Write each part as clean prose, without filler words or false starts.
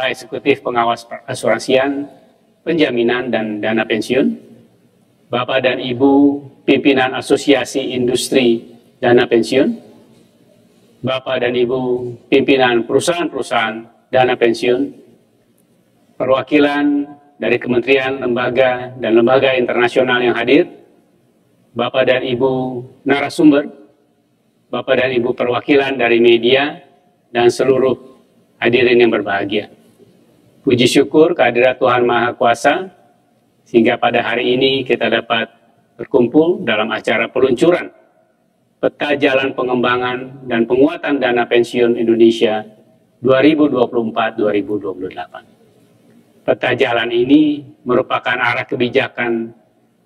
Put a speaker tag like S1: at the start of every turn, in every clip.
S1: Kepala Eksekutif Pengawas Asuransian, Penjaminan dan Dana Pensiun, Bapak dan Ibu Pimpinan Asosiasi Industri Dana Pensiun, Bapak dan Ibu Pimpinan Perusahaan-Perusahaan Dana Pensiun, perwakilan dari kementerian, lembaga, dan lembaga internasional yang hadir, Bapak dan Ibu narasumber, Bapak dan Ibu perwakilan dari media, dan seluruh hadirin yang berbahagia. Puji syukur kehadirat Tuhan Maha Kuasa, sehingga pada hari ini kita dapat berkumpul dalam acara peluncuran Peta Jalan Pengembangan dan Penguatan Dana Pensiun Indonesia 2024-2028. Peta jalan ini merupakan arah kebijakan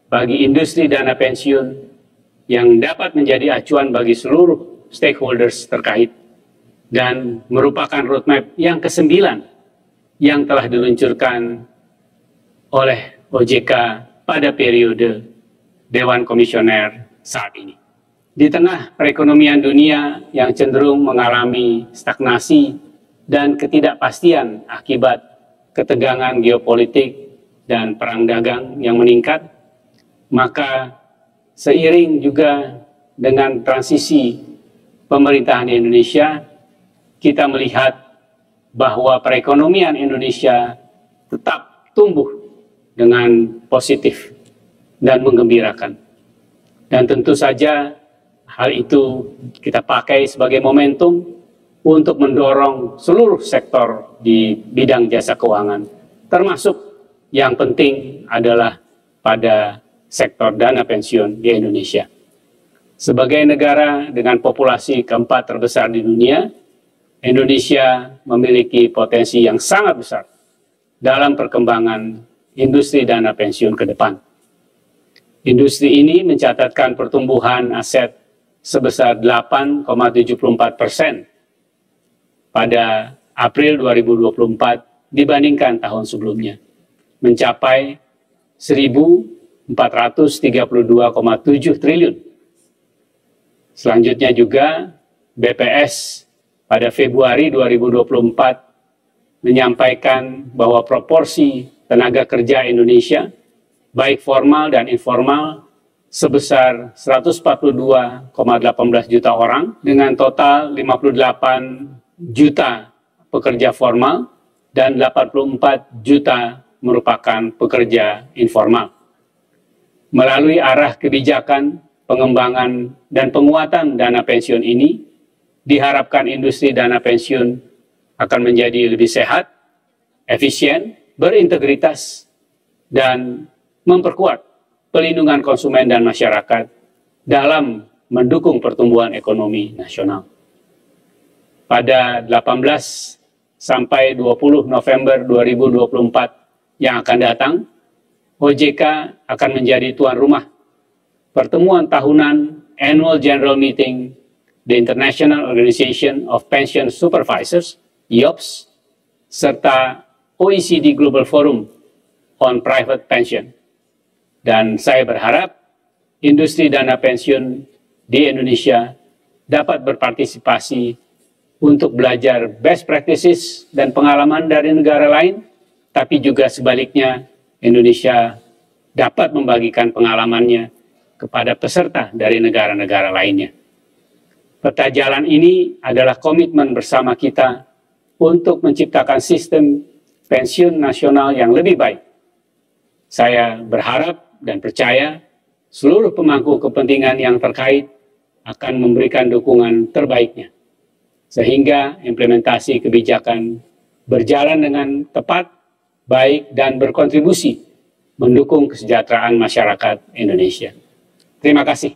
S1: bagi industri dana pensiun yang dapat menjadi acuan bagi seluruh stakeholders terkait dan merupakan roadmap yang ke-9 yang telah diluncurkan oleh OJK pada periode Dewan Komisioner saat ini. Di tengah perekonomian dunia yang cenderung mengalami stagnasi dan ketidakpastian akibat ketegangan geopolitik dan perang dagang yang meningkat, maka seiring juga dengan transisi pemerintahan di Indonesia, kita melihat bahwa perekonomian Indonesia tetap tumbuh dengan positif dan menggembirakan. Dan tentu saja hal itu kita pakai sebagai momentum untuk mendorong seluruh sektor di bidang jasa keuangan, termasuk yang penting adalah pada sektor dana pensiun di Indonesia. Sebagai negara dengan populasi keempat terbesar di dunia, Indonesia memiliki potensi yang sangat besar dalam perkembangan industri dana pensiun ke depan. Industri ini mencatatkan pertumbuhan aset sebesar 8,74% pada April 2024 dibandingkan tahun sebelumnya, mencapai 1.432,7 triliun. Selanjutnya juga BPS pada Februari 2024 menyampaikan bahwa proporsi tenaga kerja Indonesia, baik formal dan informal, sebesar 142,18 juta orang dengan total 58 juta pekerja formal dan 84 juta merupakan pekerja informal. Melalui arah kebijakan, pengembangan, dan penguatan dana pensiun ini, diharapkan industri dana pensiun akan menjadi lebih sehat, efisien, berintegritas, dan memperkuat pelindungan konsumen dan masyarakat dalam mendukung pertumbuhan ekonomi nasional. Pada 18 sampai 20 November 2024 yang akan datang, OJK akan menjadi tuan rumah pertemuan tahunan Annual General Meeting the International Organization of Pension Supervisors, IOPS, serta OECD Global Forum on Private Pension. Dan saya berharap industri dana pensiun di Indonesia dapat berpartisipasi untuk belajar best practices dan pengalaman dari negara lain, tapi juga sebaliknya Indonesia dapat membagikan pengalamannya kepada peserta dari negara-negara lainnya. Peta jalan ini adalah komitmen bersama kita untuk menciptakan sistem pensiun nasional yang lebih baik. Saya berharap dan percaya seluruh pemangku kepentingan yang terkait akan memberikan dukungan terbaiknya, sehingga implementasi kebijakan berjalan dengan tepat, baik, dan berkontribusi mendukung kesejahteraan masyarakat Indonesia. Terima kasih.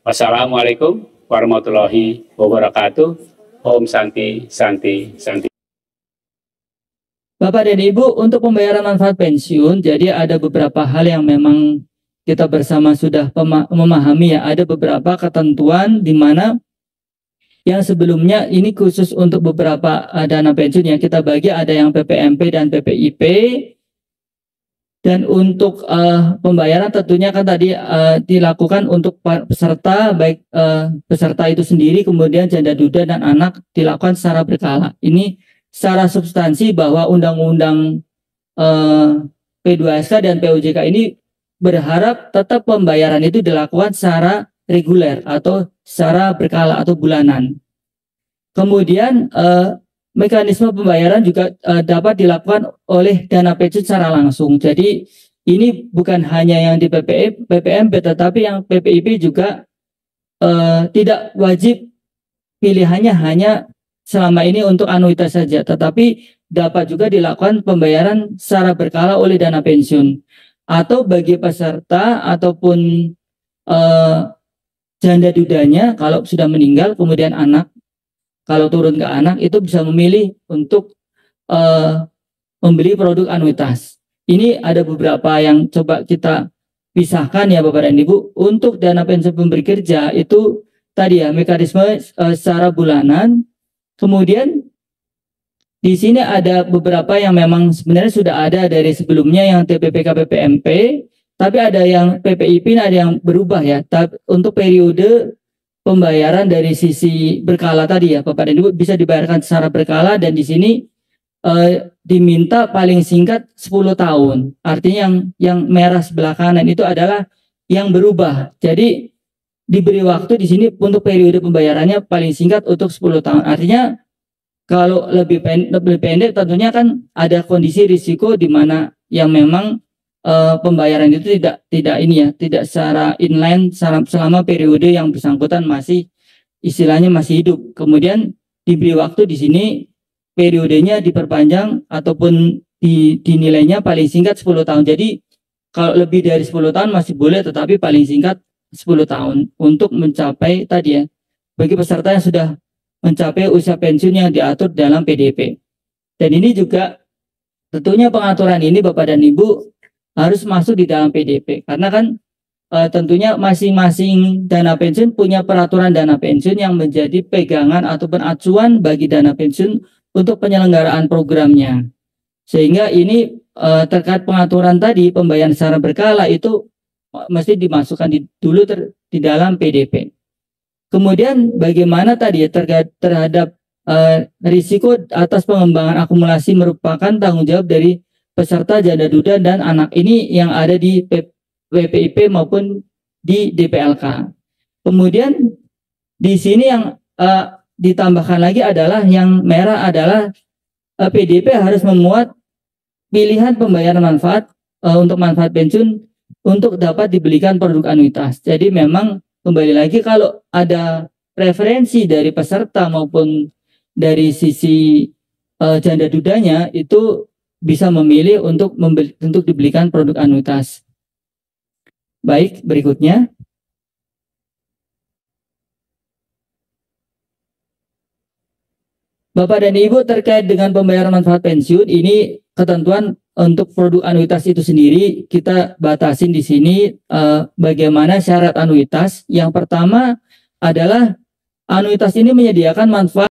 S1: Wassalamualaikum warahmatullahi wabarakatuh. Om Santi, Santi, Santi.
S2: Bapak dan Ibu, untuk pembayaran manfaat pensiun, jadi ada beberapa hal yang memang kita bersama sudah memahami ya. Ada beberapa ketentuan di mana yang sebelumnya ini khusus untuk beberapa dana pensiun yang kita bagi, ada yang PPMP dan PPIP. Dan untuk pembayaran tentunya kan tadi dilakukan untuk peserta, baik peserta itu sendiri, kemudian janda duda dan anak dilakukan secara berkala. Ini secara substansi bahwa undang-undang P2SK dan POJK ini berharap tetap pembayaran itu dilakukan secara reguler atau secara berkala atau bulanan. Kemudian mekanisme pembayaran juga dapat dilakukan oleh dana pensiun secara langsung. Jadi ini bukan hanya yang di PPMP, tetapi yang PPIP juga tidak wajib pilihannya hanya selama ini untuk anuitas saja, tetapi dapat juga dilakukan pembayaran secara berkala oleh dana pensiun. Atau bagi peserta ataupun janda dudanya kalau sudah meninggal, kemudian anak, kalau turun ke anak itu bisa memilih untuk membeli produk anuitas. Ini ada beberapa yang coba kita pisahkan ya Bapak dan Ibu. Untuk dana pensiun pemberi kerja itu tadi ya mekanisme secara bulanan. Kemudian di sini ada beberapa yang memang sebenarnya sudah ada dari sebelumnya yang TPPK PPMP, tapi ada yang PPIP, ada yang berubah ya. Untuk periode pembayaran dari sisi berkala tadi ya Bapak dan Ibu bisa dibayarkan secara berkala, dan di sini diminta paling singkat 10 tahun. Artinya yang merah sebelah kanan itu adalah yang berubah. Jadi diberi waktu di sini untuk periode pembayarannya paling singkat untuk 10 tahun. Artinya kalau lebih pendek tentunya kan ada kondisi risiko di mana yang memang pembayaran itu tidak secara inline selama periode yang bersangkutan masih istilahnya masih hidup. Kemudian diberi waktu di sini periodenya diperpanjang ataupun dinilainya paling singkat 10 tahun. Jadi kalau lebih dari 10 tahun masih boleh, tetapi paling singkat 10 tahun untuk mencapai tadi ya, bagi peserta yang sudah mencapai usia pensiun yang diatur dalam PDP. Dan ini juga tentunya pengaturan ini Bapak dan Ibu harus masuk di dalam PDP, karena kan tentunya masing-masing dana pensiun punya peraturan dana pensiun yang menjadi pegangan ataupun acuan bagi dana pensiun untuk penyelenggaraan programnya. Sehingga ini terkait pengaturan tadi pembayaran secara berkala itu mesti dimasukkan dulu di dalam PDP. Kemudian bagaimana tadi ya terhadap risiko atas pengembangan akumulasi merupakan tanggung jawab dari peserta janda duda dan anak ini yang ada di PPIP maupun di DPLK. Kemudian di sini yang ditambahkan lagi adalah yang merah adalah PDP harus memuat pilihan pembayaran manfaat untuk manfaat pensiun untuk dapat dibelikan produk anuitas. Jadi memang kembali lagi kalau ada preferensi dari peserta maupun dari sisi janda dudanya itu bisa memilih untuk dibelikan produk anuitas. Baik, berikutnya. Bapak dan Ibu, terkait dengan pembayaran manfaat pensiun, ini ketentuan untuk produk anuitas itu sendiri kita batasin di sini bagaimana syarat anuitas. Yang pertama adalah anuitas ini menyediakan manfaat